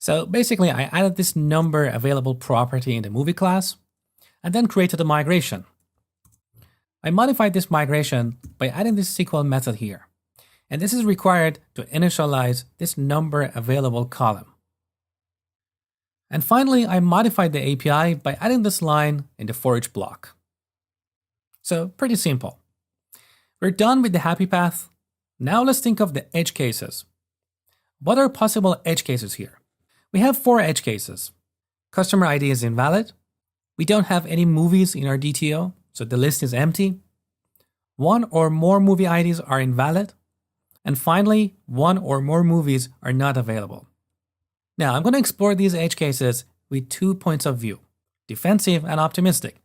So basically, I added this number available property in the movie class and then created a migration. I modified this migration by adding this SQL method here. And this is required to initialize this number available column. And finally, I modified the API by adding this line in the for each block. So pretty simple. We're done with the happy path. Now let's think of the edge cases. What are possible edge cases here? We have 4 edge cases. Customer ID is invalid. We don't have any movies in our DTO, so the list is empty. 1 or more movie IDs are invalid. And finally, 1 or more movies are not available. Now I'm going to explore these edge cases with 2 points of view, defensive and optimistic.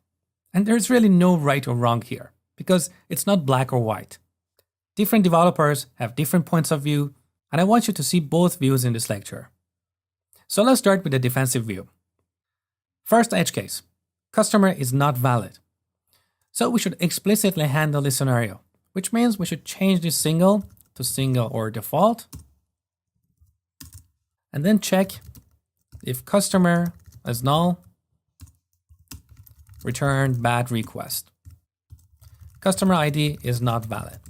And there's really no right or wrong here, because it's not black or white. Different developers have different points of view, and I want you to see both views in this lecture. So let's start with the defensive view. First edge case, customer is not valid. So we should explicitly handle this scenario, which means we should change this single to single or default, and then check if customer is null, return bad request. Customer ID is not valid.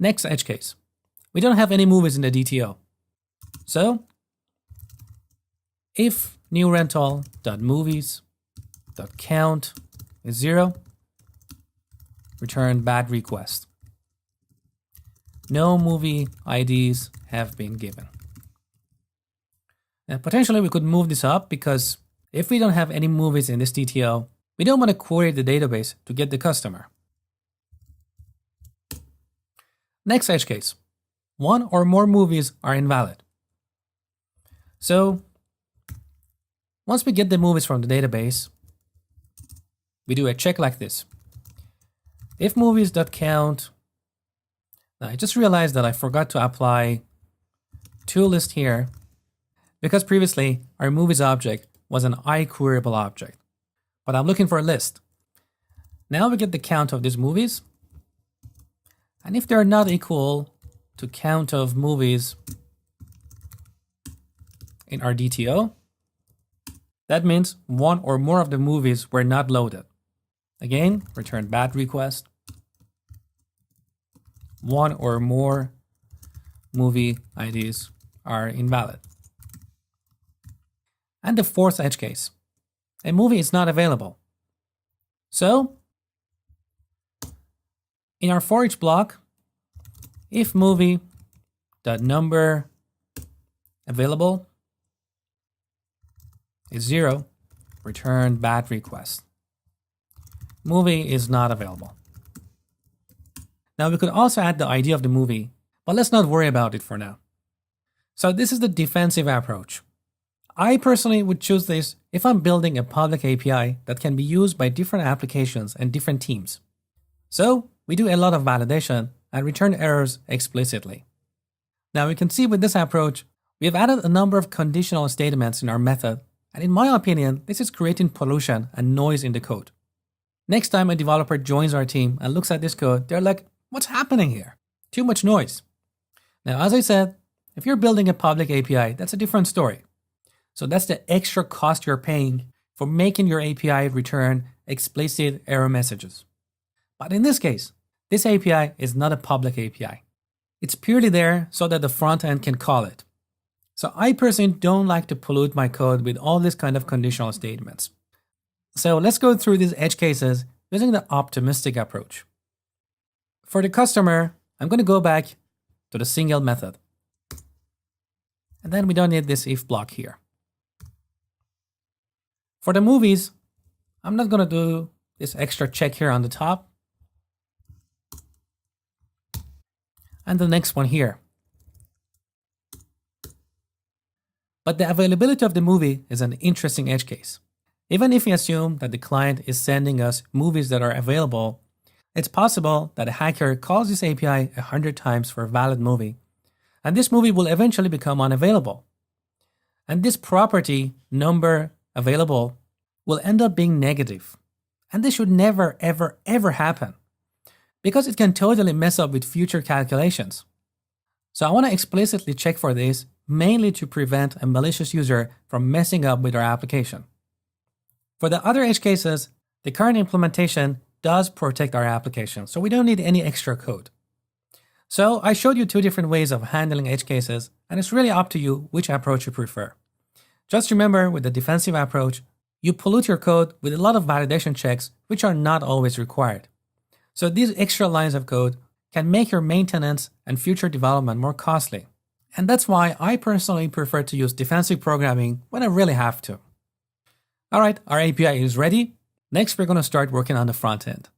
Next edge case, we don't have any movies in the DTO. So if new rental.movies.count is 0, return bad request. No movie IDs have been given. And potentially we could move this up, because if we don't have any movies in this DTO, we don't want to query the database to get the customer. Next edge case, 1 or more movies are invalid. So once we get the movies from the database, we do a check like this. If movies.count, now I just realized that I forgot to apply toList here, because previously our movies object was an iQueryable object, but I'm looking for a list. Now we get the count of these movies, and if they're not equal to count of movies in our DTO, that means 1 or more of the movies were not loaded. Again, return bad request. 1 or more movie IDs are invalid. And the fourth edge case, a movie is not available. So in our for each block, if movie.number available is 0, return bad request. Movie is not available. Now we could also add the ID of the movie, but let's not worry about it for now. So this is the defensive approach. I personally would choose this if I'm building a public API that can be used by different applications and different teams. So we do a lot of validation and return errors explicitly. Now we can see with this approach, we have added a number of conditional statements in our method, and in my opinion, this is creating pollution and noise in the code. Next time a developer joins our team and looks at this code, they're like, what's happening here? Too much noise. Now, as I said, if you're building a public API, that's a different story. So that's the extra cost you're paying for making your API return explicit error messages. But in this case, this API is not a public API. It's purely there so that the front end can call it. So I personally don't like to pollute my code with all this kind of conditional statements. So let's go through these edge cases using the optimistic approach. For the customer, I'm going to go back to the single method. And then we don't need this if block here. For the movies, I'm not going to do this extra check here on the top. And the next one here. But the availability of the movie is an interesting edge case. Even if we assume that the client is sending us movies that are available, it's possible that a hacker calls this API 100 times for a valid movie, and this movie will eventually become unavailable. And this property, number available, will end up being negative. And this should never, ever, ever happen, because it can totally mess up with future calculations. So I want to explicitly check for this mainly to prevent a malicious user from messing up with our application. For the other edge cases, the current implementation does protect our application, so we don't need any extra code. So I showed you two different ways of handling edge cases, and it's really up to you which approach you prefer. Just remember, with the defensive approach, you pollute your code with a lot of validation checks, which are not always required. So these extra lines of code can make your maintenance and future development more costly. And that's why I personally prefer to use defensive programming when I really have to. All right, our API is ready. Next, we're going to start working on the front end.